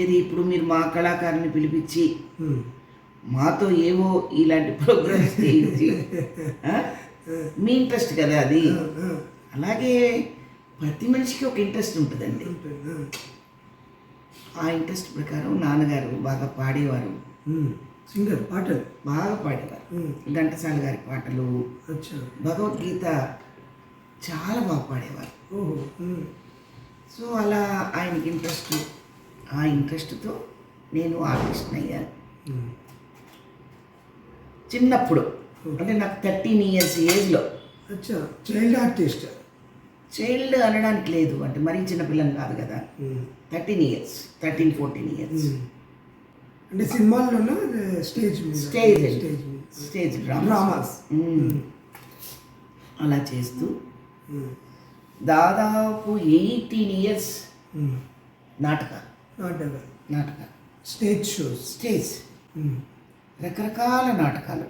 ఏది ఇప్పుడు మీరు మా కళాకారుని పిలిపించి ఉమ్. మాతో ఏవో ఇలాంటి ప్రోగ్రామ్స్ చేయించి మీ ఇంట్రెస్ట్ కదా అది. అలాగే ప్రతి మనిషికి ఒక ఇంట్రెస్ట్ ఉంటుందండి. ఆ ఇంట్రెస్ట్ ప్రకారం నాన్నగారు బాగా పాడేవారు, సింగర్ పాటలు బాగా పాడేవారు. ఘంటసాల గారి పాటలు, భగవద్గీత చాలా బాగా పాడేవారు. సో అలా ఆయనకి ఇంట్రెస్ట్, ఆ ఇంట్రెస్ట్తో నేను ఆర్టిస్ట్ అయ్యాను. చిన్నప్పుడు అంటే నాకు 13 years ఏజ్లో. Child artist. చైల్డ్ అనడానికి లేదు, అంటే మరీ చిన్నపిల్లని కాదు కదా. 13 years, 13-14 years. అంటే సినిమాల్లోనా స్టేజ్ స్టేజ్ డ్రామాస్ అలా చేస్తూ దాదాపు 18 years నాటకాలు, స్టేజ్ షోస్, రకరకాల నాటకాలు